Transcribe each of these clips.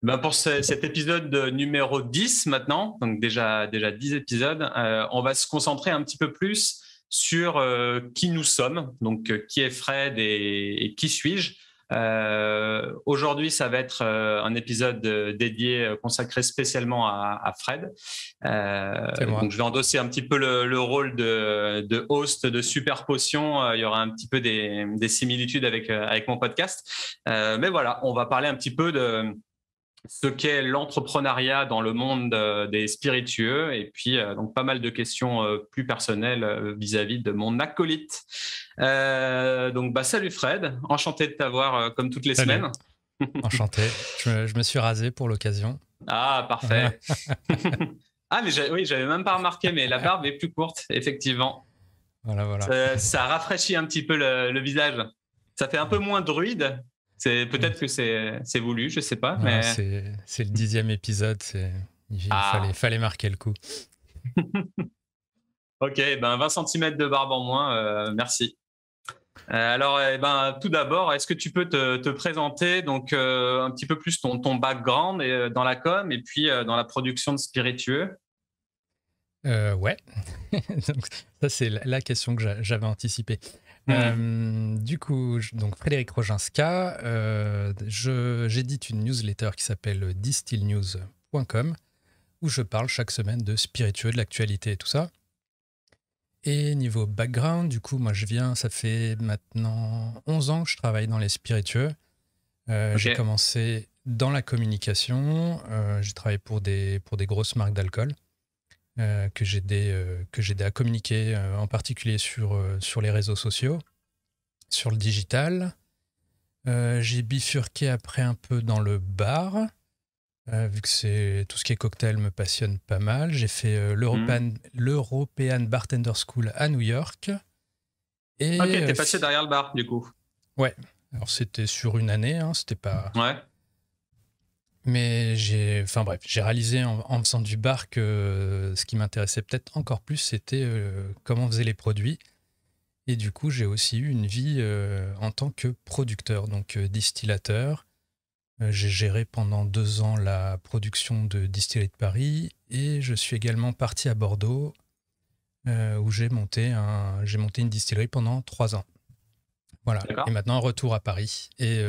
Ben pour cet épisode numéro 10 maintenant, donc déjà 10 épisodes, on va se concentrer un petit peu plus sur qui nous sommes, donc qui est Fred et qui suis-je. Aujourd'hui, ça va être un épisode dédié, consacré spécialement à Fred. C'est moi. Donc, je vais endosser un petit peu le rôle de host de Super Potion. Il y aura un petit peu des similitudes avec mon podcast. Mais voilà, on va parler un petit peu de ce qu'est l'entrepreneuriat dans le monde des spiritueux et puis donc pas mal de questions plus personnelles vis-à-vis de mon acolyte. Donc salut Fred, enchanté de t'avoir comme toutes les Salut, semaines. enchanté. Je me suis rasé pour l'occasion. Ah Voilà, parfait. Ah mais oui, j'avais même pas remarqué, mais la barbe est plus courte effectivement. voilà. Ça rafraîchit un petit peu le visage. Ça fait un peu moins druide. C'est peut-être que c'est voulu, je sais pas, Voilà, mais c'est le 10e épisode. Il ah. fallait marquer le coup. Ok, ben 20 centimètres de barbe en moins, merci. Alors, tout d'abord, est-ce que tu peux te présenter donc un petit peu plus ton background dans la com et puis dans la production de spiritueux? Ouais. Donc, ça, c'est la question que j'avais anticipée. Hmm. Du coup, donc Frédéric Roginska, j'édite une newsletter qui s'appelle distillnews.com où je parle chaque semaine de spiritueux, de l'actualité et tout ça. Et niveau background, du coup, moi ça fait maintenant 11 ans que je travaille dans les spiritueux. J'ai Ok. commencé dans la communication, j'ai travaillé pour des grosses marques d'alcool que j'ai aidé à communiquer, en particulier sur les réseaux sociaux, sur le digital. J'ai bifurqué après un peu dans le bar, vu que tout ce qui est cocktail me passionne pas mal. J'ai fait Hmm. l'European Bartender School à New York. Ok, Et t'es passé derrière le bar du coup. ouais, alors c'était sur une année, hein, c'était pas. Ouais. Mais enfin bref, j'ai réalisé en faisant du bar que ce qui m'intéressait peut-être encore plus, c'était comment on faisait les produits. Et du coup, j'ai aussi eu une vie en tant que producteur, donc distillateur. J'ai géré pendant 2 ans la production de Distillerie de Paris et je suis également parti à Bordeaux où j'ai monté une distillerie pendant 3 ans. Voilà. Et D'accord. maintenant, retour à Paris et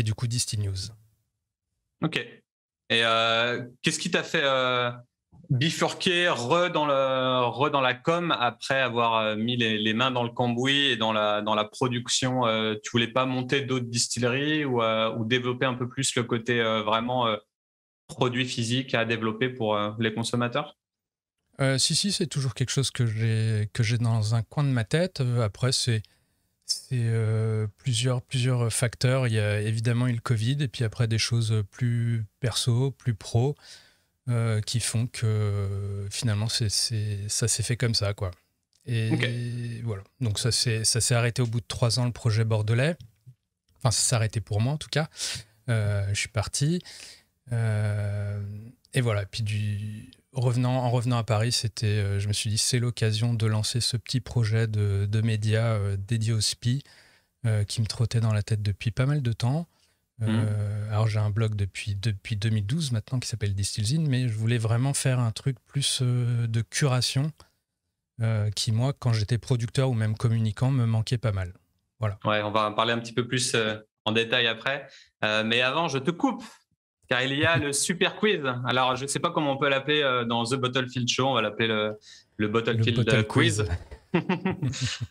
du coup, Distill News. Ok. Et qu'est-ce qui t'a fait bifurquer re dans la com après avoir mis les mains dans le cambouis et dans la production? Tu voulais pas monter d'autres distilleries ou développer un peu plus le côté vraiment produit physique à développer pour les consommateurs? Si, c'est toujours quelque chose que j'ai dans un coin de ma tête. Après, c'est plusieurs facteurs. Il y a évidemment eu le Covid et puis après des choses plus perso, plus pro, qui font que finalement ça s'est fait comme ça, quoi. Ok. Et voilà. Donc ça s'est arrêté au bout de 3 ans, le projet bordelais. Enfin, ça s'est arrêté pour moi en tout cas. Je suis parti. Euh, et voilà. Puis en revenant à Paris, je me suis dit, c'est l'occasion de lancer ce petit projet de médias dédié au SPI qui me trottait dans la tête depuis pas mal de temps. Mhm. Alors j'ai un blog depuis 2012 maintenant qui s'appelle Distillzine, mais je voulais vraiment faire un truc plus de curation qui, moi, quand j'étais producteur ou même communicant, me manquait pas mal. Voilà. Ouais, on va en parler un petit peu plus en détail après. Mais avant, je te coupe, car il y a le super quiz. Alors, je ne sais pas comment on peut l'appeler dans The Bottlefield Show. On va l'appeler le Le Bottlefield bottle quiz. Quiz.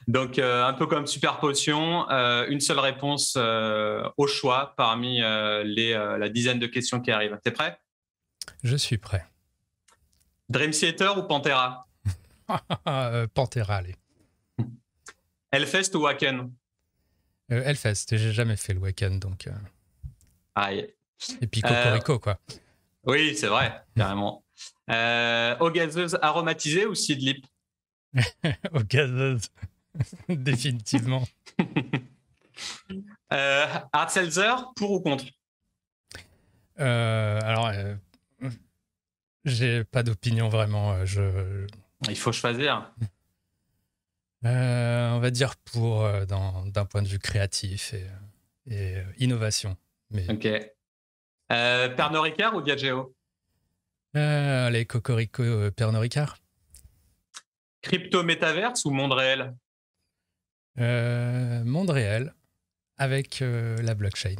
Donc, un peu comme Super Potion, une seule réponse au choix parmi la dizaine de questions qui arrivent. T'es prêt? Je suis prêt. Dream Theater ou Pantera? Pantera, allez. Hellfest ou Wacken? Hellfest, j'ai jamais fait le week-end, donc. Aïe. Et puis Euh, Cocorico, quoi. oui, c'est vrai, carrément. Eau gazeuse aromatisée ou Seedlip? Au gazeuse, définitivement. Hard Seltzer, pour ou contre? Alors, j'ai pas d'opinion vraiment. Il faut choisir. On va dire pour d'un point de vue créatif et innovation. Mais Ok. Pernod Ricard ou Diageo? Les Cocorico Pernod Ricard. Crypto métaverse ou monde réel? Monde réel avec la blockchain.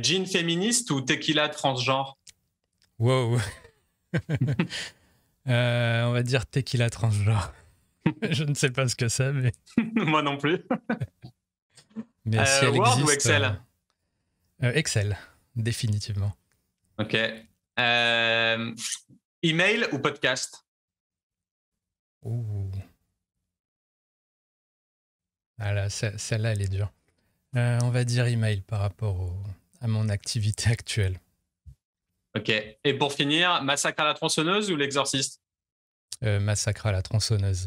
Gin féministe ou tequila transgenre? Wow. On va dire tequila transgenre. Je ne sais pas ce que c'est, mais Moi non plus. si elle Word existe, ou Excel? Excel, définitivement. Ok. Email ou podcast? Ouh. Ah là, celle-là, elle est dure. On va dire email par rapport à mon activité actuelle. Ok. Et pour finir, Massacre à la tronçonneuse ou L'Exorciste? Massacre à la tronçonneuse.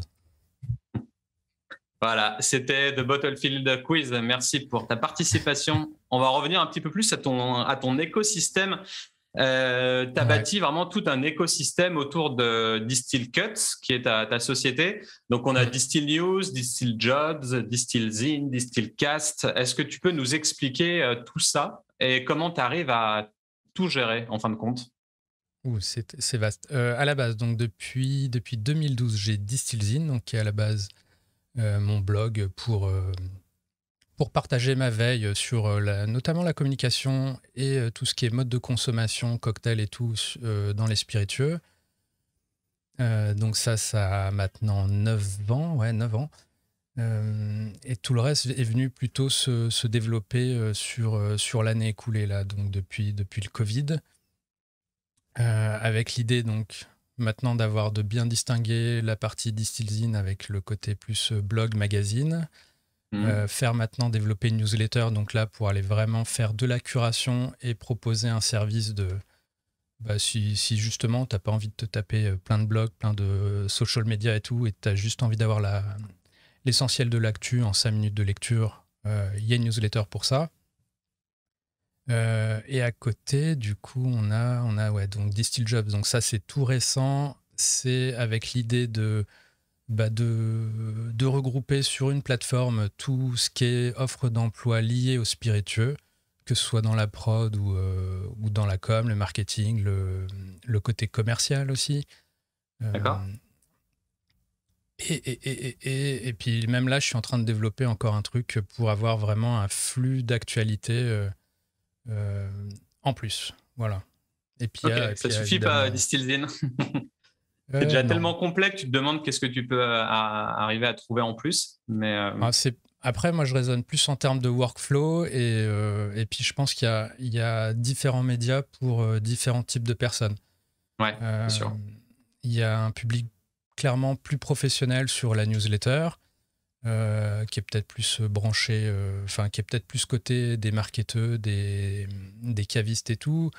Voilà, c'était The Battlefield Quiz. Merci pour ta participation. On va revenir un petit peu plus à ton écosystème. Tu as bâti vraiment tout un écosystème autour de Distill Cuts, qui est ta société. Donc, on a Distill News, Distill Jobs, Distill Zine, Distill Cast. Est-ce que tu peux nous expliquer tout ça et comment tu arrives à tout gérer en fin de compte? C'est vaste. À la base, donc depuis 2012, j'ai Distill Zine, donc qui est à la base mon blog pour partager ma veille sur notamment la communication et tout ce qui est mode de consommation, cocktail et tout dans les spiritueux. Donc ça a maintenant 9 ans. Ouais, 9 ans. Et tout le reste est venu plutôt se développer sur l'année écoulée, là, donc depuis le Covid. Avec l'idée, donc, maintenant de bien distinguer la partie Distillzine avec le côté plus blog, magazine. Faire maintenant développer une newsletter, donc là pour aller vraiment faire de la curation et proposer un service de si justement t'as pas envie de te taper plein de blogs, plein de social media et tout, et t'as juste envie d'avoir l'essentiel de l'actu en 5 minutes de lecture, il y a une newsletter pour ça. Et à côté, du coup, on a donc Distill Jobs, donc ça c'est tout récent, c'est avec l'idée de regrouper sur une plateforme tout ce qui est offre d'emploi liée au spiritueux, que ce soit dans la prod ou dans la com, le marketing, le côté commercial aussi. D'accord. Et puis même là, je suis en train de développer encore un truc pour avoir vraiment un flux d'actualité en plus. Voilà. Et puis, ça suffit pas, Distillzine. C'est déjà tellement complet que tu te demandes qu'est-ce que tu peux arriver à trouver en plus. Mais après, moi, je raisonne plus en termes de workflow et puis je pense qu'il y a différents médias pour différents types de personnes. Ouais, c'est sûr. Il y a un public clairement plus professionnel sur la newsletter, qui est peut-être plus branché, qui est peut-être plus côté des marketeurs, des cavistes et tout.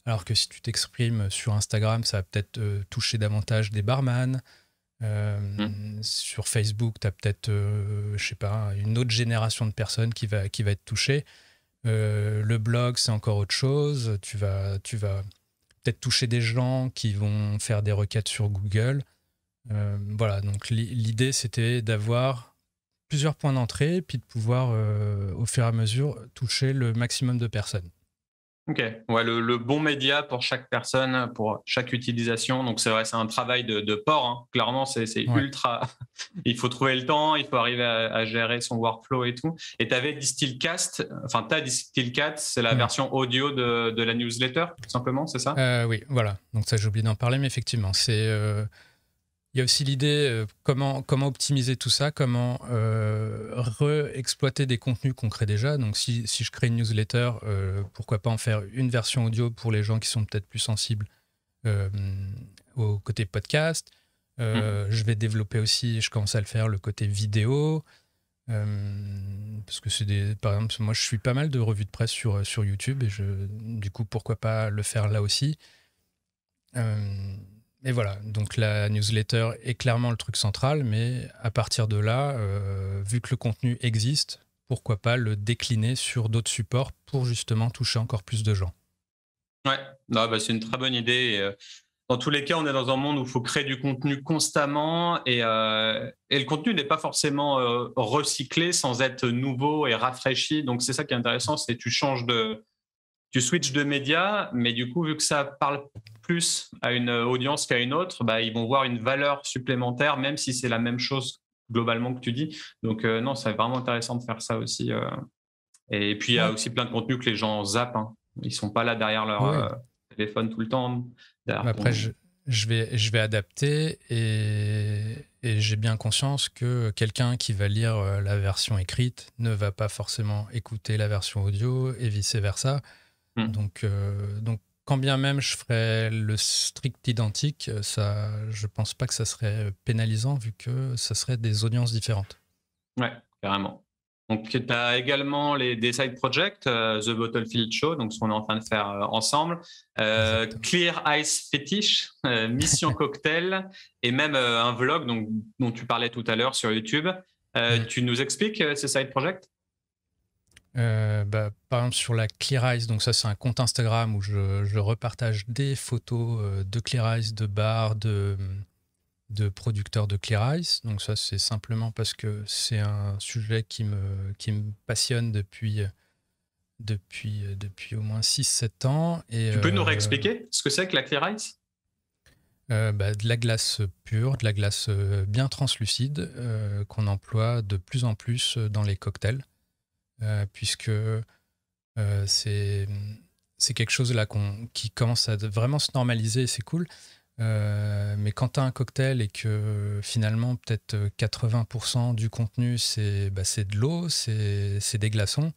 Alors que si tu t'exprimes sur Instagram, ça va peut-être toucher davantage des barman. Sur Facebook, tu as peut-être, je sais pas, une autre génération de personnes qui va être touchée. Le blog, c'est encore autre chose. Tu vas peut-être toucher des gens qui vont faire des requêtes sur Google. Voilà, donc l'idée, c'était d'avoir plusieurs points d'entrée, puis de pouvoir, au fur et à mesure, toucher le maximum de personnes. Ok, ouais, le bon média pour chaque personne, pour chaque utilisation. Donc c'est vrai, c'est un travail de port. Hein. Clairement, c'est ultra. Il faut trouver le temps, il faut arriver à gérer son workflow et tout. Et tu avais Distillcast, enfin t'as Distillcast, c'est la version audio de la newsletter, tout simplement, c'est ça? Oui, voilà. Donc ça, j'ai oublié d'en parler, mais effectivement, c'est. Il y a aussi l'idée comment optimiser tout ça, comment re-exploiter des contenus qu'on crée déjà. Donc si je crée une newsletter, pourquoi pas en faire une version audio pour les gens qui sont peut-être plus sensibles au côté podcast. Je vais développer aussi, je commence à le faire, le côté vidéo. Parce que par exemple, moi je suis pas mal de revues de presse sur YouTube et du coup pourquoi pas le faire là aussi. Et voilà, donc la newsletter est clairement le truc central, mais à partir de là, vu que le contenu existe, pourquoi pas le décliner sur d'autres supports pour justement toucher encore plus de gens. Ouais, c'est une très bonne idée. Et, dans tous les cas, on est dans un monde où il faut créer du contenu constamment et le contenu n'est pas forcément recyclé sans être nouveau et rafraîchi. Donc c'est ça qui est intéressant, c'est que tu changes de tu switches de média, mais du coup, vu que ça parle plus à une audience qu'à une autre, bah, ils vont voir une valeur supplémentaire, même si c'est la même chose globalement que tu dis. Donc, non, c'est vraiment intéressant de faire ça aussi. Et puis, il y a Ouais. aussi plein de contenus que les gens zappent, hein. Ils ne sont pas là derrière leur Oui. téléphone tout le temps. Derrière Après, ton... je vais adapter et j'ai bien conscience que quelqu'un qui va lire la version écrite ne va pas forcément écouter la version audio et vice-versa. Donc, quand bien même je ferais le strict identique, ça, je pense pas que ça serait pénalisant vu que ça serait des audiences différentes. Ouais, carrément. Donc, tu as également des side projects, The Bottlefield Show, donc ce qu'on est en train de faire ensemble, Exactement. Clear Ice Fetish, Mission Cocktail, et même un vlog dont tu parlais tout à l'heure sur YouTube. Tu nous expliques ces side projects? Par exemple, sur la Clear Ice, donc ça, c'est un compte Instagram où je repartage des photos de Clear Ice, de bars, de producteurs de Clear Ice. Donc ça, c'est simplement parce que c'est un sujet qui me passionne depuis au moins 6-7 ans. Et, Tu peux nous réexpliquer ce que c'est que la Clear Ice? de la glace pure, de la glace bien translucide qu'on emploie de plus en plus dans les cocktails, puisque c'est quelque chose là qui commence à vraiment se normaliser, c'est cool. Mais quand tu as un cocktail et que finalement peut-être 80% du contenu c'est de l'eau, c'est des glaçons,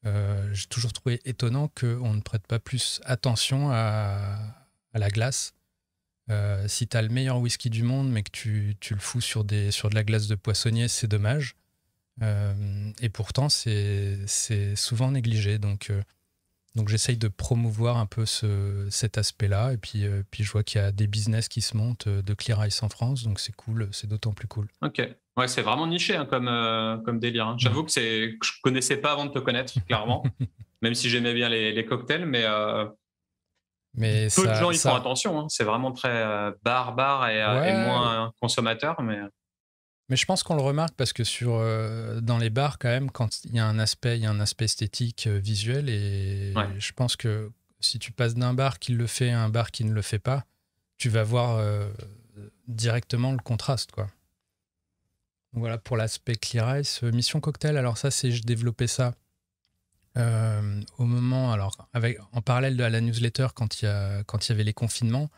j'ai toujours trouvé étonnant qu'on ne prête pas plus attention à la glace. Si tu as le meilleur whisky du monde mais que tu le fous sur de la glace de poissonnier, c'est dommage. Et pourtant c'est souvent négligé. Donc j'essaye de promouvoir un peu cet aspect-là. Et puis je vois qu'il y a des business qui se montent de Clear Ice en France. Donc c'est cool, c'est d'autant plus cool. Ok. Ouais, c'est vraiment niché hein, comme délire, hein. J'avoue que je connaissais pas avant de te connaître, clairement, même si j'aimais bien les cocktails, mais Mais peu de gens y font ça, attention, hein. C'est vraiment très bar et ouais. moins consommateur, mais Mais je pense qu'on le remarque parce que dans les bars, quand même, quand il y a un aspect esthétique, visuel, et ouais. je pense que si tu passes d'un bar qui le fait à un bar qui ne le fait pas, tu vas voir directement le contraste, quoi. Donc voilà pour l'aspect Clear Ice. Mission Cocktail, alors ça, je développais ça au moment, alors en parallèle de la newsletter quand il y avait les confinements.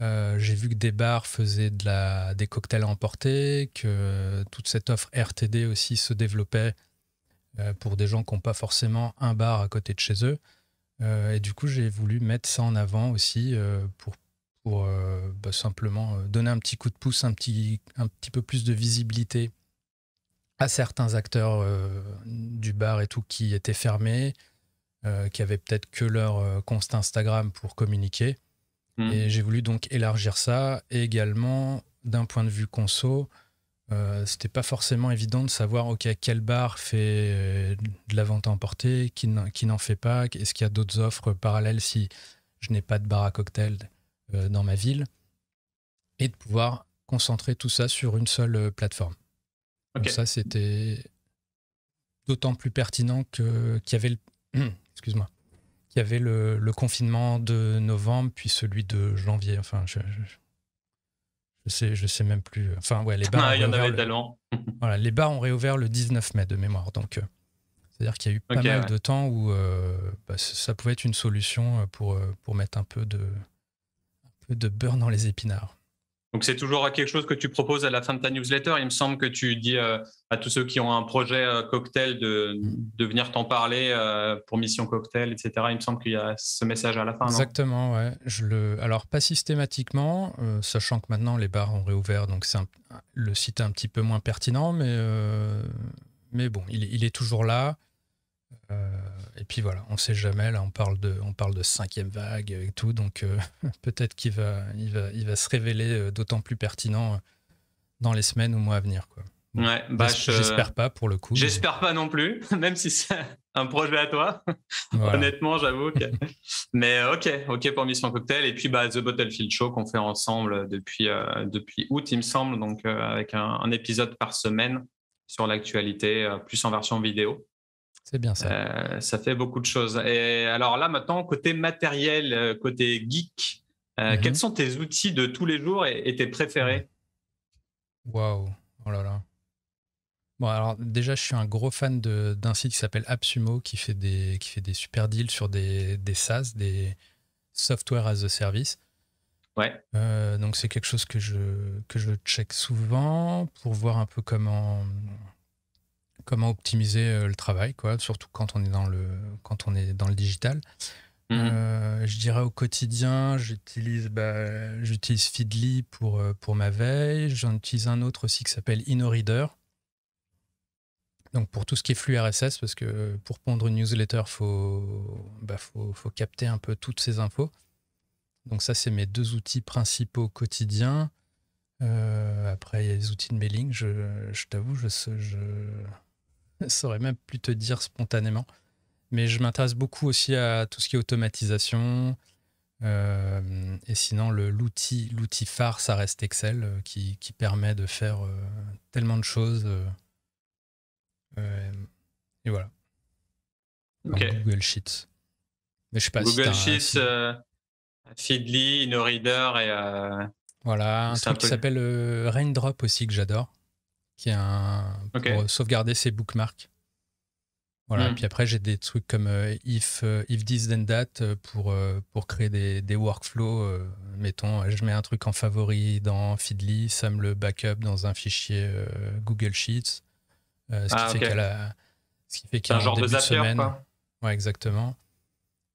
J'ai vu que des bars faisaient des cocktails à emporter, que toute cette offre RTD aussi se développait pour des gens qui n'ont pas forcément un bar à côté de chez eux. Et du coup, j'ai voulu mettre ça en avant aussi pour simplement donner un petit coup de pouce, un petit peu plus de visibilité à certains acteurs du bar et tout qui étaient fermés, qui avaient peut-être que leur compte Instagram pour communiquer. Et j'ai voulu donc élargir ça. Et également, d'un point de vue conso, c'était pas forcément évident de savoir quel bar fait de la vente à emporter, qui n'en fait pas. Est-ce qu'il y a d'autres offres parallèles si je n'ai pas de bar à cocktail dans ma ville? Et de pouvoir concentrer tout ça sur une seule plateforme. Okay. Donc ça, c'était d'autant plus pertinent qu'il y avait excuse-moi. Il y avait le confinement de novembre, puis celui de janvier. Enfin, je sais même plus. Enfin, ouais, les bars. Il y en avait tellement. Voilà, les bars ont réouvert le 19 mai de mémoire. Donc, c'est-à-dire qu'il y a eu pas mal de temps où ça pouvait être une solution pour mettre un peu de beurre dans les épinards. Donc, c'est toujours quelque chose que tu proposes à la fin de ta newsletter. Il me semble que tu dis à tous ceux qui ont un projet cocktail de venir t'en parler pour Mission Cocktail, etc. Il me semble qu'il y a ce message à la fin. Exactement, non? Ouais. Alors, pas systématiquement, sachant que maintenant les bars ont réouvert, donc le site est un petit peu moins pertinent, mais bon, il est toujours là. Et puis voilà, on ne sait jamais. Là, on parle de 5e vague et tout, donc peut-être qu'il va se révéler d'autant plus pertinent dans les semaines ou mois à venir, quoi. Bon, Ouais, j'espère pas pour le coup. J'espère pas non plus, même si c'est un projet à toi. Voilà. Honnêtement, j'avoue que. Mais ok pour Mission Cocktail. Et puis The Bottlefield Show qu'on fait ensemble depuis août, il me semble, donc avec un épisode par semaine sur l'actualité, plus en version vidéo. C'est bien ça. Ça fait beaucoup de choses. Et alors là, maintenant, côté matériel, côté geek, quels Mhm. sont tes outils de tous les jours et tes préférés? Waouh. Oh là là. Bon, alors déjà, je suis un gros fan d'un site qui s'appelle AppSumo qui fait des super deals sur des SaaS, des Software as a Service. Ouais. Donc, c'est quelque chose que je check souvent pour voir un peu comment optimiser le travail, quoi, surtout quand on est quand on est dans le digital. Mhm. Je dirais au quotidien, j'utilise Feedly pour ma veille. J'en utilise un autre aussi qui s'appelle InnoReader. Donc pour tout ce qui est flux RSS, parce que pour pondre une newsletter, faut capter un peu toutes ces infos. Donc ça, c'est mes deux outils principaux quotidiens. Après, il y a les outils de mailing. Je t'avoue, je saurais même plus te dire spontanément. Mais je m'intéresse beaucoup aussi à tout ce qui est automatisation. Et sinon, l'outil phare, ça reste Excel, qui permet de faire tellement de choses. Euh, et voilà. Ok. Comme Google Sheets. Mais je sais pas si Google t'as un. Sheets, Feedly, InnoReader et Voilà, un c'est un truc qui peu. s'appelle Raindrop aussi que j'adore, qui est pour Ok. sauvegarder ses bookmarks. Voilà, puis Hmm. après j'ai des trucs comme if this then that pour créer des workflows. Mettons, je mets un truc en favori dans Feedly, ça me le backup dans un fichier Google Sheets, ce qui Ah, fait ok. ce qui fait C'est un qu'en genre de début de Zapier, semaine, quoi. ouais exactement,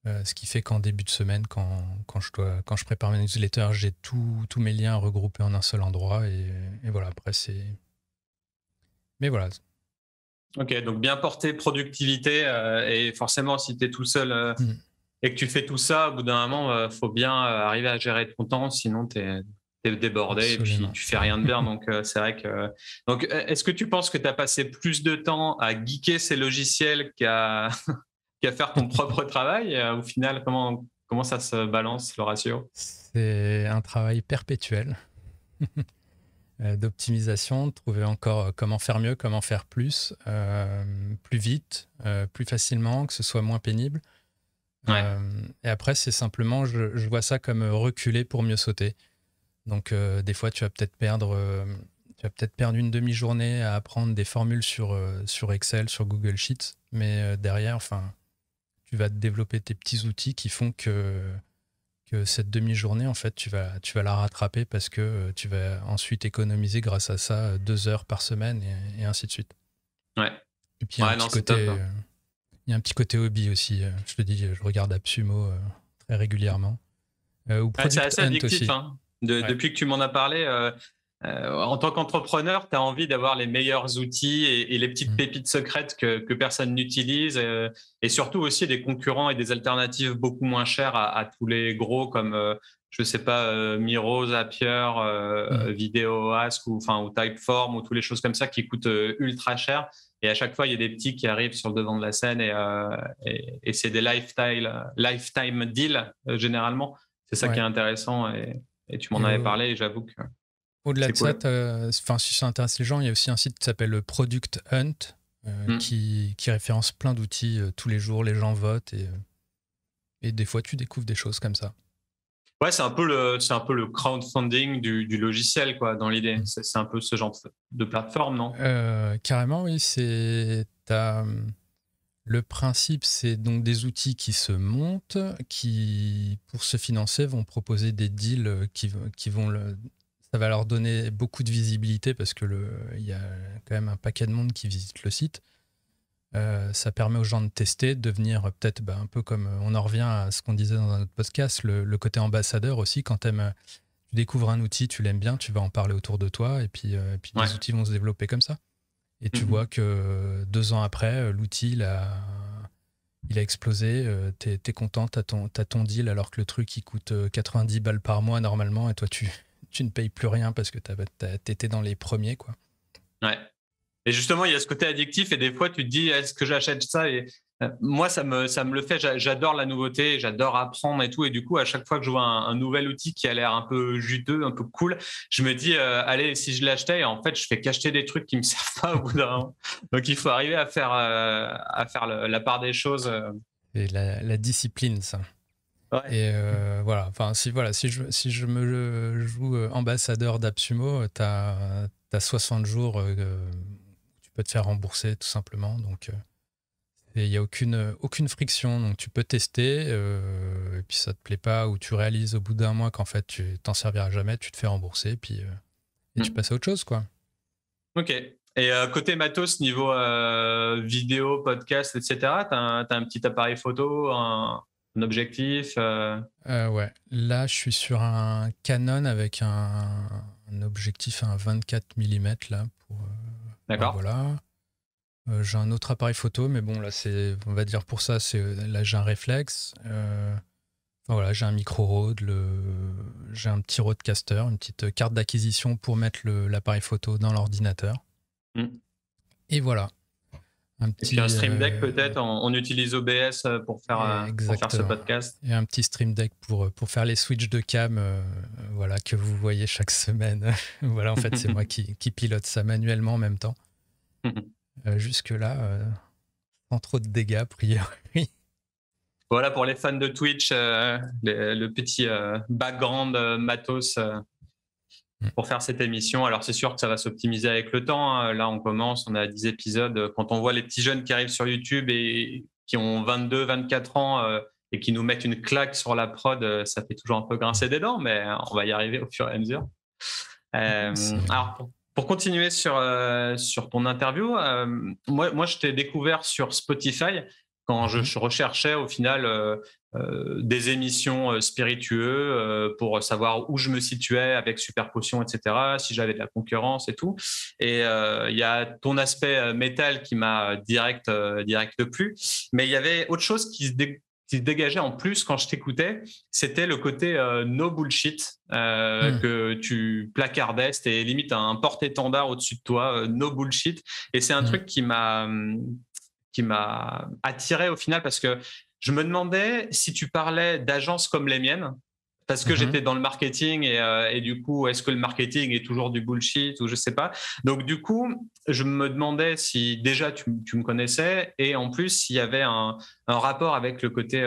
ce qui fait qu'en début de semaine, quand je prépare mes newsletters, j'ai tous mes liens regroupés en un seul endroit et voilà, après c'est. Mais voilà. Ok, donc bien porter productivité et forcément, si tu es tout seul Mm, et que tu fais tout ça, au bout d'un moment, il faut bien arriver à gérer ton temps, sinon tu es débordé et puis absolument. tu fais rien de bien. Donc, c'est vrai que. Donc, est-ce que tu penses que tu as passé plus de temps à geeker ces logiciels qu'à faire ton propre travail? Au final, comment ça se balance le ratio? C'est un travail perpétuel d'optimisation, de trouver encore comment faire mieux, comment faire plus vite, plus facilement, que ce soit moins pénible. Ouais. Et après, c'est simplement, je vois ça comme reculer pour mieux sauter. Donc, des fois, tu vas peut-être perdre une demi-journée à apprendre des formules sur Excel, sur Google Sheets, mais derrière, enfin, tu vas développer tes petits outils qui font que cette demi-journée, en fait, tu vas la rattraper parce que tu vas ensuite économiser grâce à ça 2 heures par semaine et ainsi de suite. Ouais. Et puis, Ouais, non, c'est top, hein. il y a un petit côté hobby aussi. Je te dis, je regarde AppSumo très régulièrement. Ou Ouais, c'est Product assez Hunt addictif, aussi. hein. Ouais. Depuis que tu m'en as parlé, en tant qu'entrepreneur, tu as envie d'avoir les meilleurs outils et les petites Mm. pépites secrètes que personne n'utilise et surtout aussi des concurrents et des alternatives beaucoup moins chères à tous les gros comme, je sais pas, Miro, Zapier, Mm. Vidéo Ask ou Typeform ou toutes les choses comme ça qui coûtent ultra cher. Et à chaque fois, il y a des petits qui arrivent sur le devant de la scène et c'est des lifetime deals généralement. C'est ça qui est Ouais. intéressant et tu m'en Et avais parlé et j'avoue que au-delà c'est de ça, cool. enfin, si ça intéresse les gens, il y a aussi un site qui s'appelle le Product Hunt Mm. qui référence plein d'outils tous les jours. Les gens votent et des fois, tu découvres des choses comme ça. Ouais, c'est un peu le crowdfunding du logiciel, quoi, dans l'idée. Mm. C'est un peu ce genre de plateforme, non? Carrément, oui. Le principe, c'est donc des outils qui se montent, qui, pour se financer, vont proposer des deals qui vont ça va leur donner beaucoup de visibilité parce que il y a quand même un paquet de monde qui visite le site. Ça permet aux gens de tester, de devenir peut-être un peu comme on en revient à ce qu'on disait dans un autre podcast, le côté ambassadeur aussi. Quand tu découvres un outil, tu l'aimes bien, tu vas en parler autour de toi et puis Ouais. des outils vont se développer comme ça. Et tu vois Mhm. que 2 ans après, l'outil, il a explosé. T'es content, t'as ton deal alors que le truc, il coûte 90 balles par mois normalement et toi, tu ne payes plus rien parce que t'étais dans les premiers, quoi. Ouais. Et justement, il y a ce côté addictif et des fois, tu te dis, est-ce que j'achète ça Moi, ça me le fait. J'adore la nouveauté, j'adore apprendre et tout. Et du coup, à chaque fois que je vois un nouvel outil qui a l'air un peu juteux, un peu cool, je me dis, allez, si je l'achetais, en fait, je fais qu'acheter des trucs qui me servent pas au bout d'un moment. Donc, il faut arriver à faire la part des choses. Et la discipline, ça. Ouais. Et voilà, enfin, si je me joue ambassadeur d'Absumo, t'as 60 jours, tu peux te faire rembourser tout simplement. Donc, il n'y a aucune friction. Donc, tu peux tester, et puis ça te plaît pas, ou tu réalises au bout d'un mois qu'en fait, tu t'en serviras jamais, tu te fais rembourser, puis, et tu passes à autre chose, quoi. Ok. Et côté matos, niveau vidéo, podcast, etc., t'as un petit appareil photo, un objectif Ouais, là, je suis sur un Canon avec un objectif à un 24 mm, là, D'accord. voilà. J'ai un autre appareil photo, mais bon, là, on va dire pour ça, là, j'ai un réflexe. Enfin, voilà, j'ai un micro Rode, j'ai un petit Rodecaster, une petite carte d'acquisition pour mettre l'appareil photo dans l'ordinateur. Et voilà. Et puis un Stream Deck peut-être, on utilise OBS pour faire ce podcast. Et un petit Stream Deck pour faire les switches de cam voilà, que vous voyez chaque semaine. Voilà, en fait, c'est moi qui pilote ça manuellement en même temps. Jusque-là, sans trop de dégâts, a priori. Voilà pour les fans de Twitch, le petit background matos pour faire cette émission. Alors, c'est sûr que ça va s'optimiser avec le temps. Hein. Là, on commence, on a 10 épisodes. Quand on voit les petits jeunes qui arrivent sur YouTube et qui ont 22, 24 ans et qui nous mettent une claque sur la prod, ça fait toujours un peu grincer des dents, mais on va y arriver au fur et à mesure. Alors, pour continuer sur ton interview, moi, je t'ai découvert sur Spotify quand je recherchais au final des émissions spiritueuses pour savoir où je me situais avec Super Potion, etc., si j'avais de la concurrence et tout. Et il y a ton aspect métal qui m'a direct plu, mais il y avait autre chose qui se dégageait en plus quand je t'écoutais, c'était le côté no bullshit que tu placardais. C'était limite un porte-étendard au-dessus de toi, no bullshit. Et c'est un truc qui m'a attiré au final parce que je me demandais si tu parlais d'agences comme les miennes, parce que j'étais dans le marketing et du coup, est-ce que le marketing est toujours du bullshit ou je sais pas. Donc du coup, je me demandais si déjà tu me connaissais et en plus s'il y avait un rapport avec le côté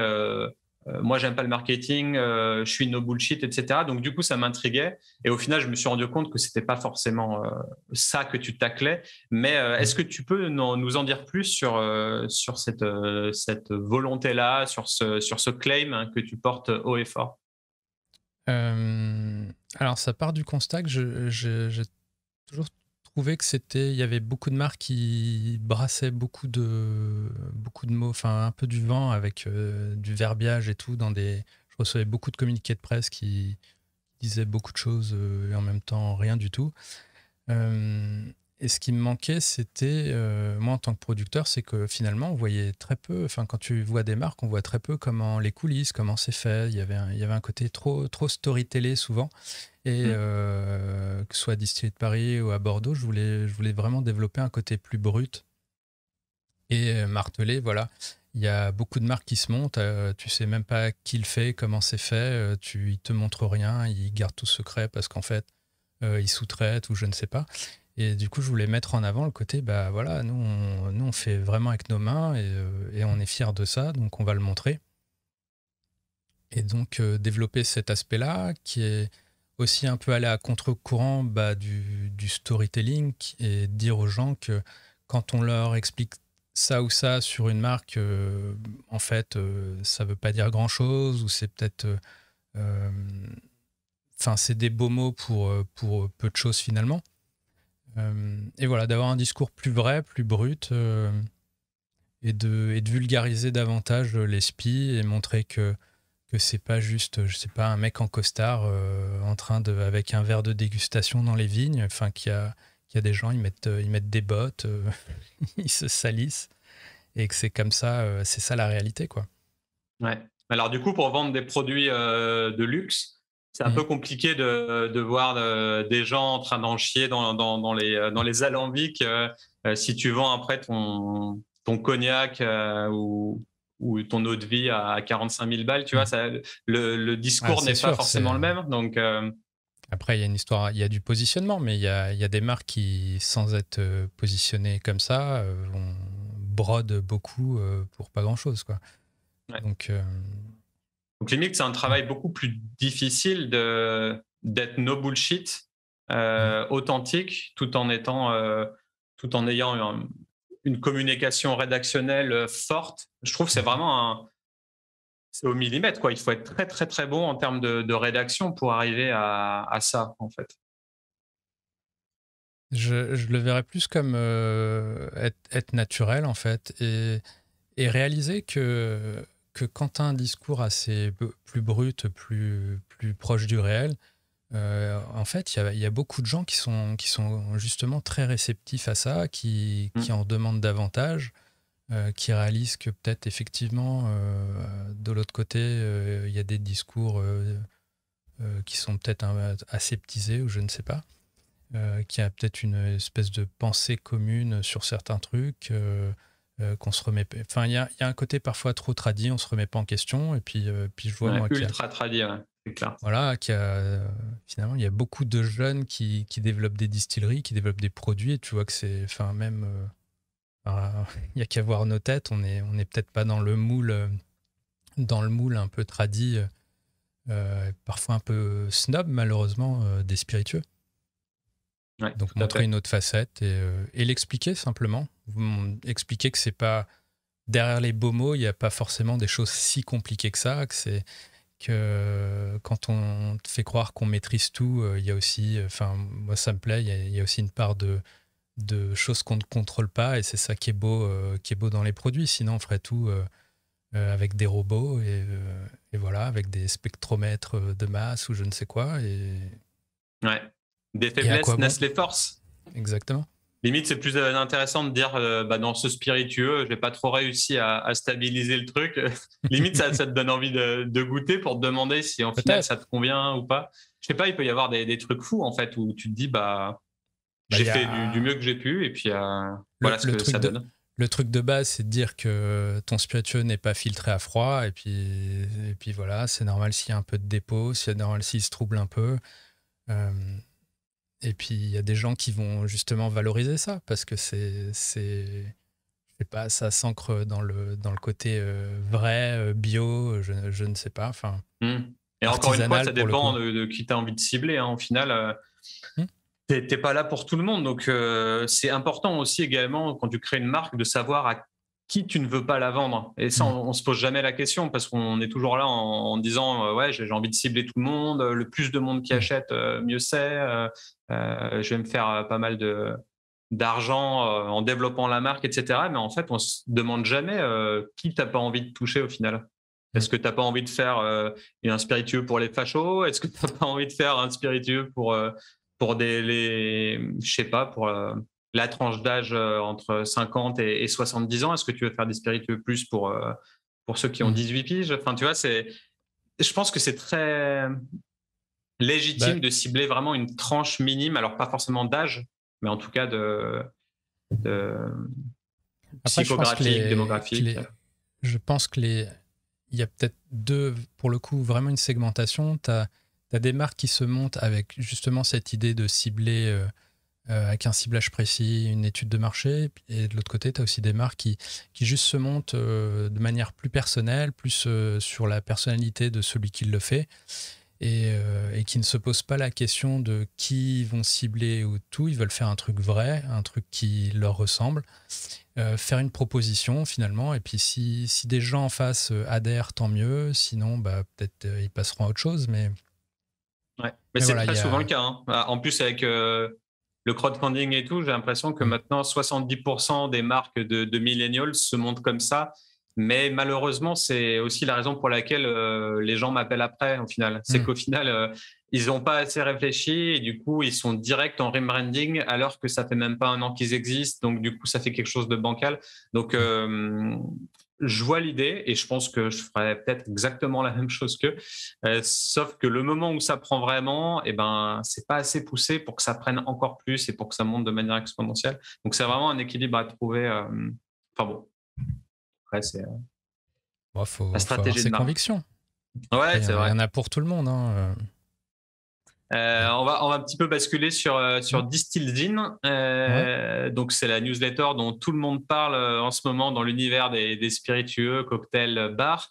moi j'aime pas le marketing, je suis no bullshit, etc. Donc du coup, ça m'intriguait et au final, je me suis rendu compte que c'était pas forcément ça que tu taclais. Mais est-ce que tu peux nous en dire plus sur cette volonté-là, sur ce claim hein, que tu portes haut et fort? Alors, ça part du constat que j'ai toujours trouvé que il y avait beaucoup de marques qui brassaient beaucoup de mots, enfin un peu du vent avec du verbiage et tout. Je recevais beaucoup de communiqués de presse qui disaient beaucoup de choses et en même temps rien du tout. Et ce qui me manquait, c'était, moi en tant que producteur, c'est que finalement, on voyait très peu, enfin quand tu vois des marques, on voit très peu comment les coulisses, comment c'est fait. Il y avait un côté trop storytellé souvent. Et que ce soit à Distillerie de Paris ou à Bordeaux, je voulais vraiment développer un côté plus brut et martelé, voilà. Il y a beaucoup de marques qui se montent, tu sais même pas qui le fait, comment c'est fait, ils te montrent rien, ils gardent tout secret parce qu'en fait, ils sous-traitent ou je ne sais pas. Et du coup, je voulais mettre en avant le côté, bah voilà, nous on fait vraiment avec nos mains et on est fiers de ça, donc on va le montrer. Et donc développer cet aspect-là qui est aussi un peu aller à contre-courant du storytelling et dire aux gens que quand on leur explique ça ou ça sur une marque, en fait, ça veut pas dire grand-chose ou c'est peut-être... Enfin, c'est des beaux mots pour peu de choses finalement. Et voilà, d'avoir un discours plus vrai, plus brut et de vulgariser davantage les spies et montrer que c'est pas juste, je sais pas, un mec en costard en train avec un verre de dégustation dans les vignes, enfin qu'il y a des gens, ils mettent des bottes, ils se salissent et que c'est comme ça, c'est ça la réalité, quoi. Ouais. Alors du coup, pour vendre des produits de luxe, c'est un peu compliqué de voir des gens en train d'en chier dans les alambics si tu vends après ton cognac ou ton eau de vie à 45 000 balles, tu vois, le Ah, discours c'est n'est pas sûr, forcément le même. Donc, après, il y a une histoire, il y a du positionnement, mais il y a des marques qui, sans être positionnées comme ça, brodent beaucoup pour pas grand-chose, quoi. ouais. Donc, Donc, limite, c'est un travail beaucoup plus difficile d'être no bullshit, authentique, tout en ayant une communication rédactionnelle forte. Je trouve que c'est au millimètre, quoi. Il faut être très, très, très bon en termes de rédaction pour arriver à ça, en fait. je le verrais plus comme être naturel, en fait, et réaliser que quand tu as un discours assez plus brut, plus proche du réel, en fait, il y a beaucoup de gens qui sont justement très réceptifs à ça, qui Mm. en demandent davantage, qui réalisent que peut-être effectivement, de l'autre côté, il y a des discours qui sont peut-être aseptisés ou je ne sais pas, qu'il y a peut-être une espèce de pensée commune sur certains trucs. Qu'on se remet. Enfin, il y a un côté parfois trop tradit, on se remet pas en question. Et puis je vois Ouais, moi ultra tradit, ouais, c'est clair. voilà, finalement, il y a beaucoup de jeunes qui développent des distilleries, qui développent des produits. Et tu vois que c'est, enfin même, il y a qu'à voir nos têtes. On est peut-être pas dans le moule un peu tradit, parfois un peu snob malheureusement des spiritueux. Ouais, Donc tout à montrer fait. une autre facette et l'expliquer simplement. Expliquer que c'est pas derrière les beaux mots, il n'y a pas forcément des choses si compliquées que ça, que quand on te fait croire qu'on maîtrise tout, il y a aussi, enfin moi ça me plaît, il y a aussi une part de choses qu'on ne contrôle pas et c'est ça qui est beau dans les produits. Sinon on ferait tout avec des robots et voilà, avec des spectromètres de masse ou je ne sais quoi Ouais. Des et à quoi faiblesses bon? naissent les forces. Exactement. Limite, c'est plus intéressant de dire, bah, dans ce spiritueux, j'ai pas trop réussi à stabiliser le truc. Limite, ça te donne envie de goûter pour te demander si en final ça te Peut-être. convient ou pas. Je sais pas, il peut y avoir des trucs fous en fait où tu te dis, bah, Bah, j'ai il y fait du a mieux que j'ai pu et puis le, voilà ce le que truc ça de donne. le truc de base, c'est de dire que ton spiritueux n'est pas filtré à froid et puis voilà, c'est normal s'il y a un peu de dépôt, c'est normal s'il se trouble un peu. Euh, Et puis, il y a des gens qui vont justement valoriser ça parce que je sais pas, ça s'ancre dans le côté vrai, bio, je ne sais pas, enfin, Hmm. Et encore une fois, artisanal ça pour le dépend coup. de qui tu as envie de cibler, hein. Au final, Hmm. t'es pas là pour tout le monde. Donc, c'est important aussi également, quand tu crées une marque, de savoir à qui tu ne veux pas la vendre. Et ça, Hmm. on se pose jamais la question parce qu'on est toujours là en disant, ouais, j'ai envie de cibler tout le monde. Le plus de monde qui Hmm. achète, mieux c'est. Je vais me faire pas mal d'argent en développant la marque, etc. Mais en fait, on se demande jamais qui t'as pas envie de toucher au final. Hmm. Est-ce que tu n'as pas envie de faire un spiritueux pour les fachos? Est-ce que tu n'as pas envie de faire un spiritueux pour je sais pas, pour la tranche d'âge entre 50 et 70 ans? Est-ce que tu veux faire des spiritueux plus pour ceux qui ont Hmm. 18 piges? Enfin, tu vois, je pense que c'est très Bah, légitime de cibler vraiment une tranche minime, alors pas forcément d'âge, mais en tout cas de après, je pense que psychographique, démographique. je pense que il y a peut-être deux, pour le coup, vraiment une segmentation. Tu as des marques qui se montent avec justement cette idée de cibler avec un ciblage précis, une étude de marché. Et de l'autre côté, tu as aussi des marques qui juste se montent de manière plus personnelle, plus sur la personnalité de celui qui le fait, et qui ne se posent pas la question de qui ils vont cibler ou tout. Ils veulent faire un truc vrai, un truc qui leur ressemble, faire une proposition finalement. Et puis si des gens en face adhèrent, tant mieux. Sinon, bah, peut-être ils passeront à autre chose. Ouais. Mais Mais c'est voilà, il très y souvent le a... cas, hein. En plus, avec le crowdfunding et tout, j'ai l'impression que Hmm. maintenant, 70% des marques de millennials se montrent comme ça. Mais malheureusement, c'est aussi la raison pour laquelle les gens m'appellent après, au final. C'est Hmm. qu'au final, ils n'ont pas assez réfléchi et du coup, ils sont directs en rebranding alors que ça fait même pas un an qu'ils existent. Donc, du coup, ça fait quelque chose de bancal. Donc, Hmm. je vois l'idée et je pense que je ferais peut-être exactement la même chose qu'eux. Sauf que le moment où ça prend vraiment, eh ben, c'est pas assez poussé pour que ça prenne encore plus et pour que ça monte de manière exponentielle. Donc, c'est vraiment un équilibre à trouver. Enfin bon, Après, c'est Bon, la faut avoir stratégie de ses marque. convictions. Ouais, Il c'est y vrai. en a pour tout le monde. Hein. Et- On va un petit peu basculer sur Hmm. Distill Gin. Ouais. Donc, c'est la newsletter dont tout le monde parle en ce moment dans l'univers des spiritueux, cocktails, bars.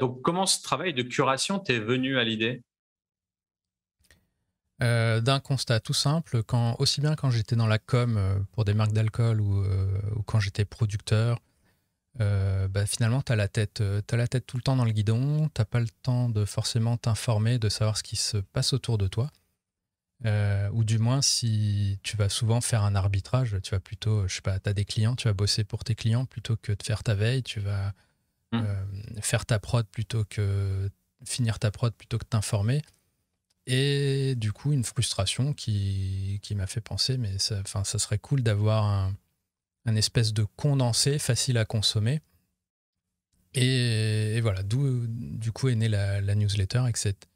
Donc, comment ce travail de curation t'est venu à l'idée? D'un constat tout simple, aussi bien quand j'étais dans la com pour des marques d'alcool ou quand j'étais producteur, bah, finalement, t'as la tête tout le temps dans le guidon, t'as pas le temps de forcément t'informer, de savoir ce qui se passe autour de toi. Ou du moins, si tu vas souvent faire un arbitrage, tu vas plutôt, je sais pas, t'as des clients, tu vas bosser pour tes clients plutôt que de faire ta veille, tu vas Hmm. euh, faire ta prod plutôt que finir ta prod plutôt que t'informer. Et du coup, une frustration qui m'a fait penser, mais ça serait cool d'avoir un espèce de condensé facile à consommer. Et voilà, d'où du coup est née la newsletter avec cette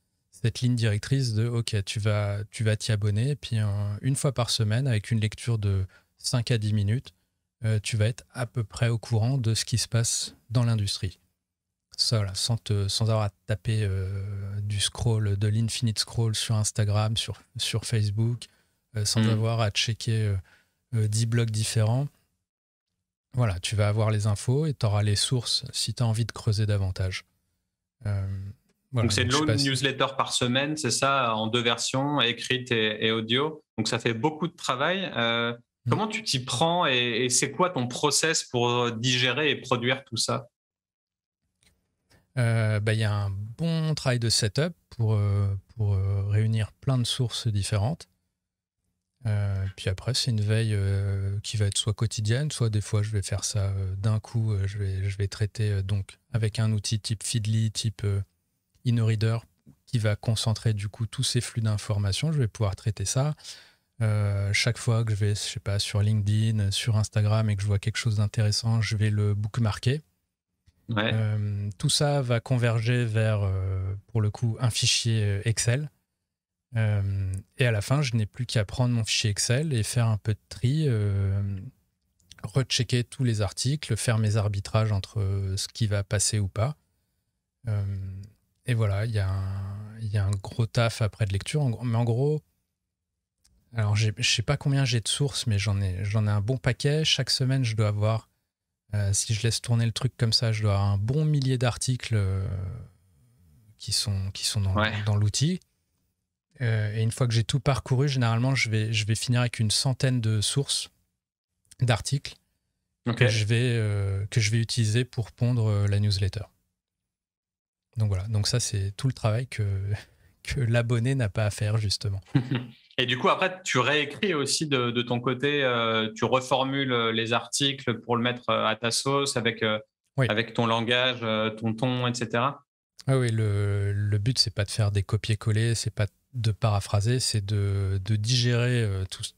ligne directrice de OK, tu vas t'y abonner, et puis une fois par semaine, avec une lecture de 5 à 10 minutes, tu vas être à peu près au courant de ce qui se passe dans l'industrie. Ça, voilà, sans avoir à taper du scroll, de l'infinite scroll sur Instagram, sur Facebook, sans Hmm. avoir à checker 10 blogs différents. Voilà, tu vas avoir les infos et tu auras les sources si tu as envie de creuser davantage. Euh, Donc, voilà, c'est une donc je sais pas longue si... newsletter par semaine, c'est ça, en deux versions, écrite et audio. Donc, ça fait beaucoup de travail. Hmm. Comment tu t'y prends et c'est quoi ton process pour digérer et produire tout ça? Bah, y a un bon travail de setup pour réunir plein de sources différentes. Puis après, c'est une veille qui va être soit quotidienne, soit des fois je vais faire ça d'un coup. Je vais traiter donc avec un outil type Feedly, type InnoReader, qui va concentrer du coup tous ces flux d'informations. Je vais pouvoir traiter ça. Chaque fois que je vais, je sais pas, sur LinkedIn, sur Instagram et que je vois quelque chose d'intéressant, je vais le bookmarker. Ouais. Tout ça va converger vers, pour le coup, un fichier Excel. Et à la fin, je n'ai plus qu'à prendre mon fichier Excel et faire un peu de tri, rechecker tous les articles, faire mes arbitrages entre ce qui va passer ou pas. Euh, et voilà, il y a un gros taf après de lecture. Mais en gros, alors je sais pas combien j'ai de sources, mais j'en ai un bon paquet. Chaque semaine, je dois avoir, si je laisse tourner le truc comme ça, je dois avoir un bon millier d'articles qui sont Ouais. dans l'outil. Et une fois que j'ai tout parcouru, généralement, je vais finir avec une centaine de sources d'articles Ok. que je vais utiliser pour pondre la newsletter. Donc voilà, donc ça c'est tout le travail que l'abonné n'a pas à faire justement. Et du coup, après, tu réécris aussi de ton côté, tu reformules les articles pour le mettre à ta sauce Oui, avec ton langage, ton ton, etc. ah oui, le but c'est pas de faire des copier-coller, c'est pas de paraphraser, c'est de digérer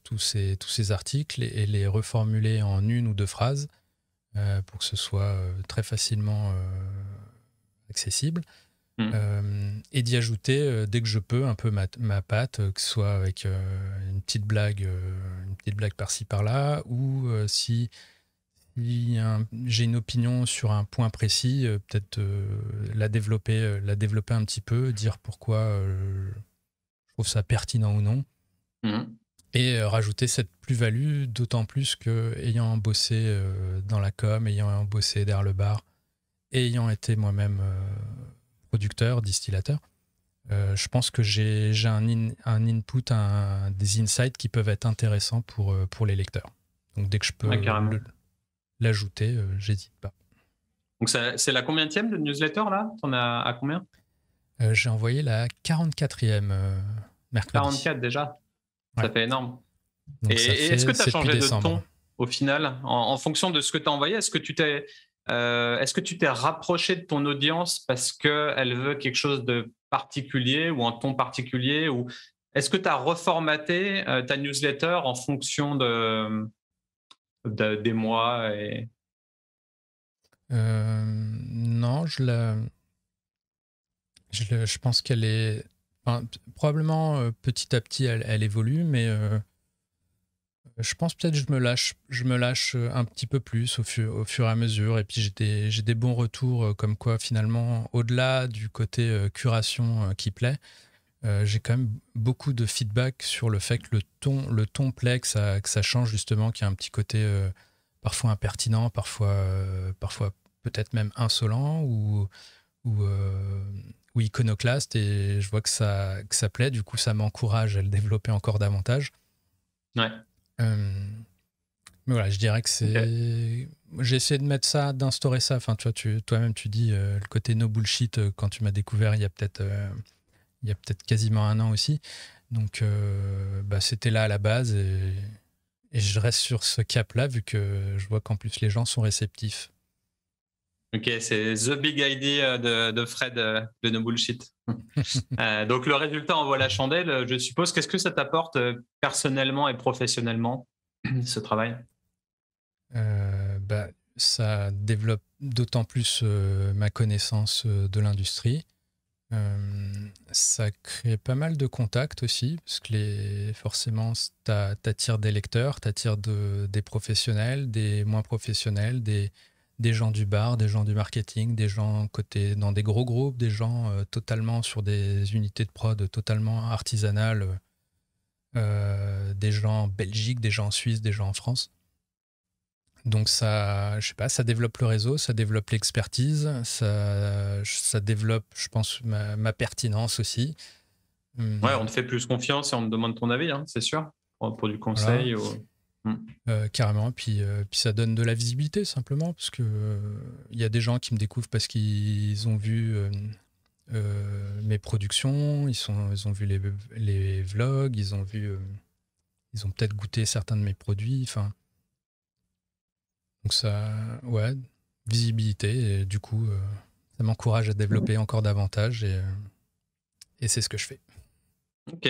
tous ces articles et les reformuler en une ou deux phrases pour que ce soit très facilement accessible. Hmm. Et d'y ajouter dès que je peux un peu ma patte, que ce soit avec une petite blague par-ci par-là, ou si j'ai une opinion sur un point précis, peut-être la développer un petit peu, dire pourquoi je trouve ça pertinent ou non, Hmm. et rajouter cette plus-value, d'autant plus que ayant bossé dans la com, ayant bossé derrière le bar, et ayant été moi-même producteur, distillateur, je pense que j'ai un input, des insights qui peuvent être intéressants pour les lecteurs. Donc dès que je Ouais, peux carrément. l'ajouter, j'hésite pas. Donc, c'est la combienième de newsletter là? T'en as à combien? J'ai envoyé la 44e mercredi. 44 déjà? Ouais. Ça fait énorme. Donc ça Et est-ce que fait, tu as c'est depuis changé de décembre. ton au final en fonction de ce que tu as envoyé? Est-ce que tu t'es rapproché de ton audience parce qu'elle veut quelque chose de particulier ou un ton particulier? Ou est-ce que tu as reformaté ta newsletter en fonction des mois Non, je pense qu'elle est... Enfin, probablement petit à petit, elle évolue, mais Je pense peut-être que je me lâche un petit peu plus au fur et à mesure. Et puis j'ai des bons retours comme quoi finalement, au-delà du côté curation qui plaît, j'ai quand même beaucoup de feedback sur le fait que le ton plaît, que ça change justement, qu'il y a un petit côté parfois impertinent, parfois peut-être même insolent ou, euh, ou iconoclaste. Et je vois que ça plaît. Du coup, ça m'encourage à le développer encore davantage. Ouais. Mais voilà, je dirais que Ok. c'est. J'ai essayé de mettre ça, d'instaurer ça. Enfin, tu vois, toi-même, tu dis le côté no bullshit quand tu m'as découvert il y a peut-être quasiment un an aussi. Donc, bah, c'était là à la base et je reste sur ce cap-là vu que je vois qu'en plus les gens sont réceptifs. Ok, c'est The Big Idea de Fred de No Bullshit. Donc le résultat envoie la chandelle, je suppose. Qu'est-ce que ça t'apporte personnellement et professionnellement, ce travail? Bah, ça développe d'autant plus ma connaissance de l'industrie. Ça crée pas mal de contacts aussi, parce que forcément, t'attires des lecteurs, t'attires des professionnels, des moins professionnels, des gens du bar, des gens du marketing, des gens dans des gros groupes, des gens totalement sur des unités de prod totalement artisanales, des gens en Belgique, des gens en Suisse, des gens en France. Donc ça, je sais pas, ça développe le réseau, ça développe l'expertise, ça développe, je pense, ma pertinence aussi. Ouais, on te fait plus confiance et on te demande ton avis, hein, c'est sûr, pour du Voilà, conseil. Hmm. carrément. Puis ça donne de la visibilité simplement, parce que il y a des gens qui me découvrent parce qu'ils ont vu mes productions, ils ont vu les vlogs, ils ont peut-être goûté certains de mes produits. Enfin, donc ça, ouais, visibilité. Et du coup, ça m'encourage à développer encore davantage et c'est ce que je fais. Ok.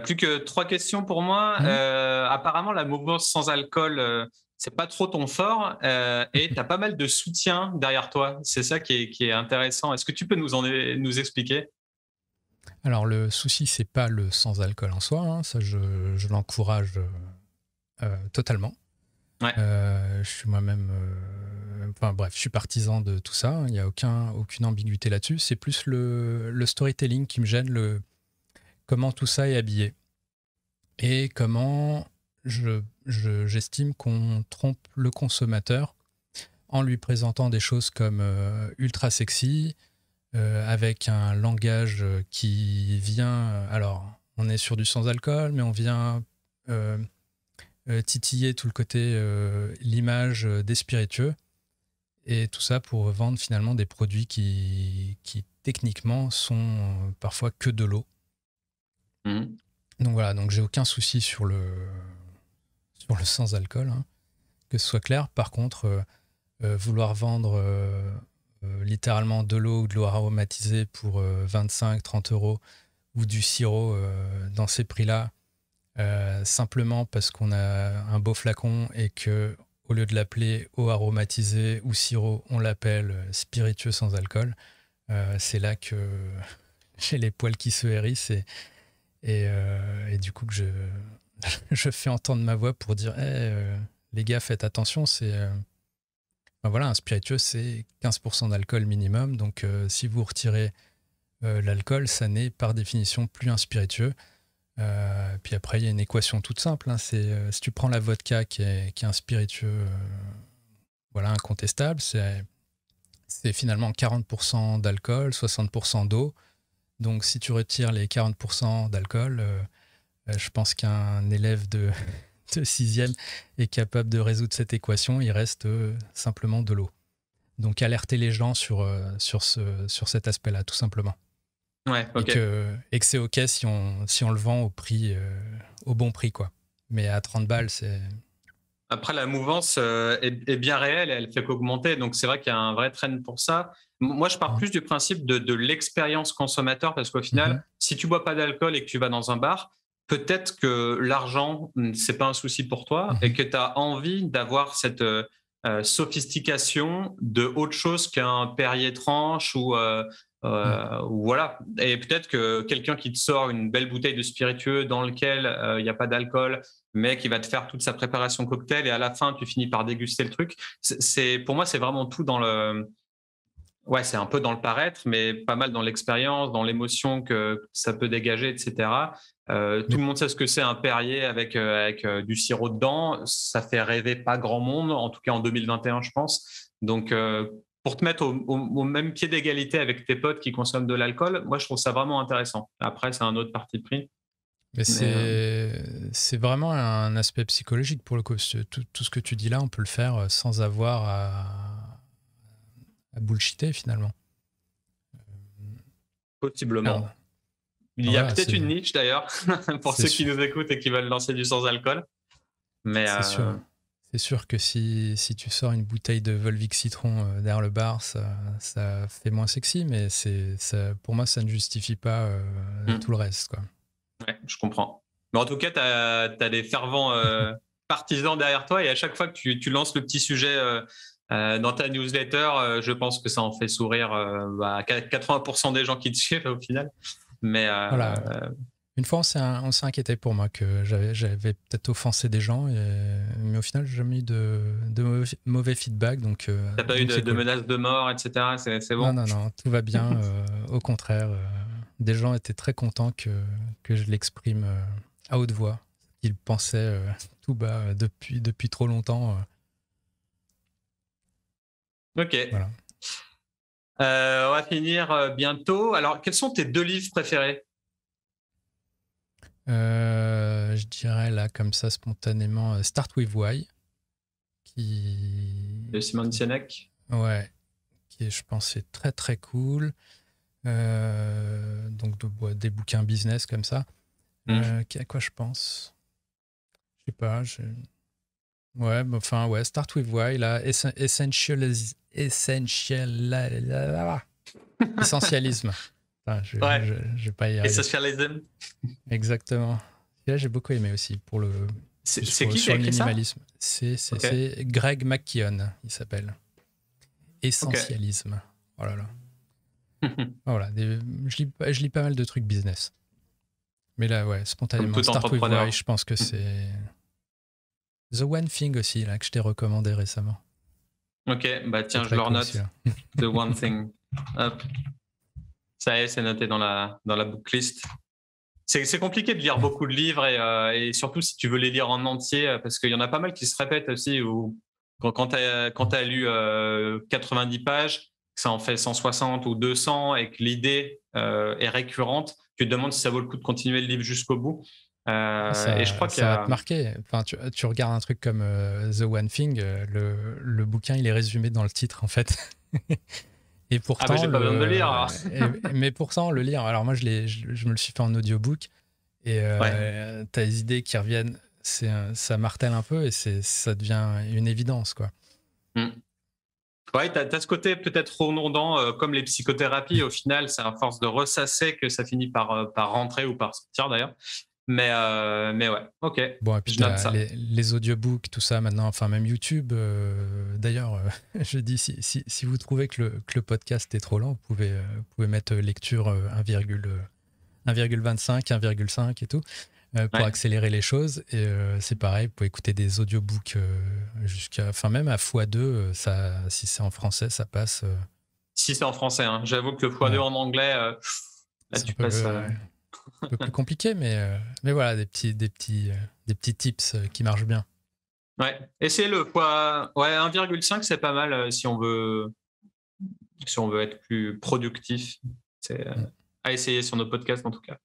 Plus que 3 questions pour moi. Mhm. Apparemment, la mouvance sans alcool, c'est pas trop ton fort et tu as pas mal de soutien derrière toi. C'est ça qui est intéressant. Est-ce que tu peux nous expliquer? Alors le souci, c'est pas le sans alcool en soi, hein, ça je l'encourage totalement. Ouais. Je suis moi-même, enfin bref, je suis partisan de tout ça. Il n'y a aucune ambiguïté là-dessus. C'est plus le storytelling qui me gêne, comment tout ça est habillé et comment j'estime qu'on trompe le consommateur en lui présentant des choses comme ultra sexy, avec un langage qui vient. Alors, on est sur du sans alcool, mais on vient euh, titiller tout le côté, l'image des spiritueux. Et tout ça pour vendre finalement des produits qui techniquement sont parfois que de l'eau. Mhm. Donc voilà, donc j'ai aucun souci sur le sans alcool, hein, que ce soit clair. Par contre, vouloir vendre littéralement de l'eau ou de l'eau aromatisée pour 25-30 euros ou du sirop dans ces prix-là, simplement parce qu'on a un beau flacon et que au lieu de l'appeler eau aromatisée ou sirop, on l'appelle spiritueux sans alcool. C'est là que j'ai les poils qui se hérissent et du coup que je fais entendre ma voix pour dire les gars, faites attention, ben voilà, un spiritueux, c'est 15% d'alcool minimum. Donc si vous retirez l'alcool, ça n'est par définition plus un spiritueux. Puis après, il y a une équation toute simple, hein, si tu prends la vodka qui est un spiritueux voilà, incontestable, c'est finalement 40% d'alcool, 60% d'eau. Donc si tu retires les 40% d'alcool, je pense qu'un élève de 6e est capable de résoudre cette équation. Il reste simplement de l'eau. Donc alerter les gens sur cet aspect-là, tout simplement. Ouais, Et ok. que c'est OK si on le vend au bon prix, quoi. Mais à 30 balles, c'est. Après, la mouvance est bien réelle, elle fait qu'augmenter. Donc, c'est vrai qu'il y a un vrai trend pour ça. Moi, je pars Mhm. plus du principe de l'expérience consommateur parce qu'au Mhm. final, si tu bois pas d'alcool et que tu vas dans un bar, peut-être que l'argent, c'est pas un souci pour toi et Mhm. que tu as envie d'avoir cette sophistication de autre chose qu'un Perrier tranche Mhm. ou voilà. Et peut-être que quelqu'un qui te sort une belle bouteille de spiritueux dans lequel il n'y a pas d'alcool, mais qui va te faire toute sa préparation cocktail et à la fin, tu finis par déguster le truc. Pour moi, c'est vraiment tout dans le. Ouais, c'est un peu dans le paraître, mais pas mal dans l'expérience, dans l'émotion que ça peut dégager, etc. Tout le monde sait ce que c'est un Perrier avec du sirop dedans. Ça fait rêver pas grand monde, en tout cas en 2021, je pense. Donc, pour te mettre au même pied d'égalité avec tes potes qui consomment de l'alcool, moi, je trouve ça vraiment intéressant. Après, c'est un autre parti pris. Mais c'est vraiment un aspect psychologique pour le coup. Tout ce que tu dis là, on peut le faire sans avoir à bullshiter finalement. Possiblement. Alors, il y a peut-être une niche d'ailleurs pour ceux qui nous écoutent et qui veulent lancer du sans-alcool. Mais c'est sûr que si tu sors une bouteille de Volvic Citron derrière le bar, ça fait moins sexy, mais pour moi, ça ne justifie pas tout le reste, quoi. Ouais, je comprends. Mais en tout cas, tu as des fervents partisans derrière toi et à chaque fois que tu lances le petit sujet dans ta newsletter, je pense que ça en fait sourire 80% des gens qui te suivent au final. Mais voilà. Une fois, on s'est inquiété pour moi que j'avais peut-être offensé des gens, mais au final, j'ai jamais eu de mauvais feedback. Donc, t'as pas eu de menaces de mort, etc. C'est bon. Non, tout va bien. Au contraire, des gens étaient très contents que je l'exprime à haute voix. Ils pensaient tout bas depuis trop longtemps. Ok. Voilà. On va finir bientôt. Alors, quels sont tes 2 livres préférés? Je dirais là, comme ça, spontanément, Start With Why. De Simon Sinek. Ouais. Qui, je pense, est très, très cool. Donc, des bouquins business comme ça. À quoi je pense? Je sais pas. Ouais, Start With Why, là, essentialisme. Enfin, je vais pas y arriver. Essentialism. Exactement. Et là, j'ai beaucoup aimé aussi pour le. C'est qui a écrit minimalisme. Ça? C'est Greg McKeown, il s'appelle. Essentialisme. Oh là là. Voilà, je lis pas mal de trucs business. Mais là, ouais, spontanément, Start With Why, je pense que c'est The One Thing aussi, là, que je t'ai recommandé récemment. Ok, bah tiens, je le note. The One Thing. Hop. Ça y est, c'est noté dans la booklist. C'est compliqué de lire beaucoup de livres et surtout si tu veux les lire en entier, parce qu'il y en a pas mal qui se répètent aussi. Où quand tu as lu 90 pages, que ça en fait 160 ou 200 et que l'idée est récurrente, tu te demandes si ça vaut le coup de continuer le livre jusqu'au bout. Et je crois ça va te marquer. Enfin, tu regardes un truc comme The One Thing, le bouquin il est résumé dans le titre en fait. Et pourtant, j'ai pas besoin de le lire. Mais pourtant, le lire. Alors moi, je me le suis fait en audiobook et t'as les idées qui reviennent. Ça martèle un peu et ça devient une évidence, quoi. Ouais, t'as ce côté peut-être redondant, comme les psychothérapies. Au final, c'est à force de ressasser que ça finit par rentrer ou par sortir d'ailleurs. Mais ouais, ok. Bon, et puis je note ça. Les audiobooks, tout ça maintenant, enfin même YouTube. D'ailleurs, je dis, si vous trouvez que le podcast est trop lent, vous pouvez mettre lecture 1,25, 1,5 et tout, pour accélérer les choses. Et c'est pareil, vous pouvez écouter des audiobooks même à x2, si c'est en français, ça passe. Si c'est en français, hein. J'avoue que le x2 en anglais, là tu passes... un peu plus compliqué, mais voilà, des petits tips qui marchent bien. Ouais, essayez-le. 1,5, c'est pas mal si on veut être plus productif. C'est à essayer sur nos podcasts en tout cas.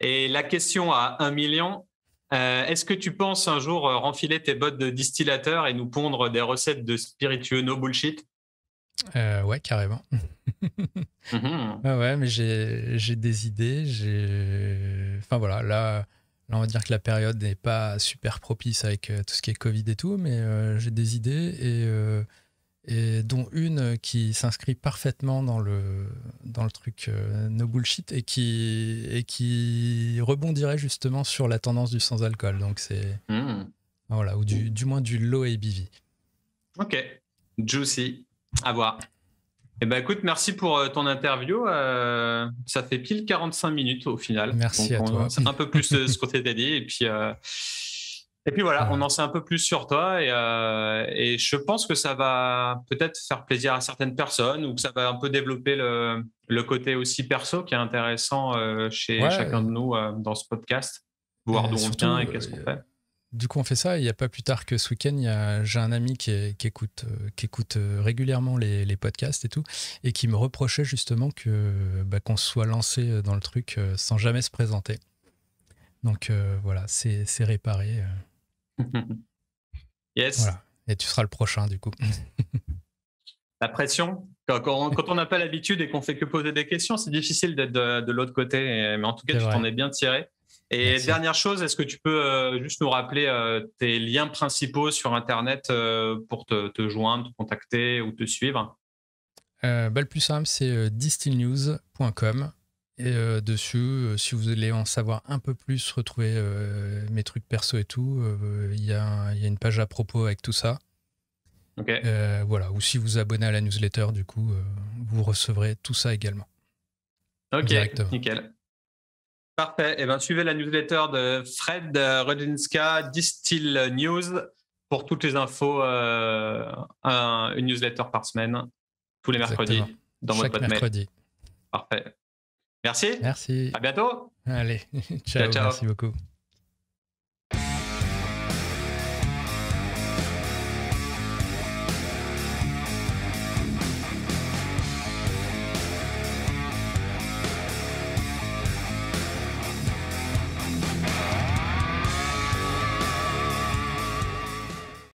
Et la question à 1 million, est-ce que tu penses un jour renfiler tes bottes de distillateur et nous pondre des recettes de spiritueux no bullshit? Ouais, carrément. Ouais, mais j'ai des idées. Enfin voilà, là, on va dire que la période n'est pas super propice avec tout ce qui est Covid et tout, mais j'ai des idées et dont une qui s'inscrit parfaitement dans le truc no bullshit et qui rebondirait justement sur la tendance du sans-alcool. Donc c'est voilà, ou du moins du low ABV. Ok, juicy. À voir. Eh ben, écoute, merci pour ton interview. Ça fait pile 45 minutes au final. Merci à toi. C'est un peu plus ce qu'on t'était dit. Et puis, Et puis voilà, Voilà. on en sait un peu plus sur toi et je pense que ça va peut-être faire plaisir à certaines personnes ou que ça va un peu développer le côté aussi perso qui est intéressant chez chacun Ouais, de nous dans ce podcast, voir d'où on surtout, vient et qu'est-ce qu'on fait. du coup, on fait ça. Il n'y a pas plus tard que ce week-end, j'ai un ami qui écoute régulièrement les podcasts et tout, et qui me reprochait justement qu'on se soit lancé dans le truc sans jamais se présenter. Donc voilà, c'est réparé. Yes, Voilà. Et tu seras le prochain, du coup. la pression. Quand on n'a pas l'habitude et qu'on fait que poser des questions, c'est difficile d'être de l'autre côté. Mais en tout cas, C'est tu t'en vrai. es bien tiré. Et Merci. dernière chose, est-ce que tu peux juste nous rappeler tes liens principaux sur Internet pour te joindre, te contacter ou te suivre? Le plus simple, c'est distillnews.com. Et dessus, si vous voulez en savoir un peu plus, retrouver mes trucs perso et tout, il y a une page à propos avec tout ça. Ok, Voilà. Ou si vous abonnez à la newsletter, du coup, vous recevrez tout ça également ok, directement. nickel. Parfait. Eh ben, suivez la newsletter de Fred Rodinska, Distill News, pour toutes les infos. Une newsletter par semaine, tous les Exactement. mercredis, dans votre Chaque boîte mail. mercredi. Parfait. Merci. Merci. À bientôt. Allez, Ciao, ciao. Merci ciao. beaucoup.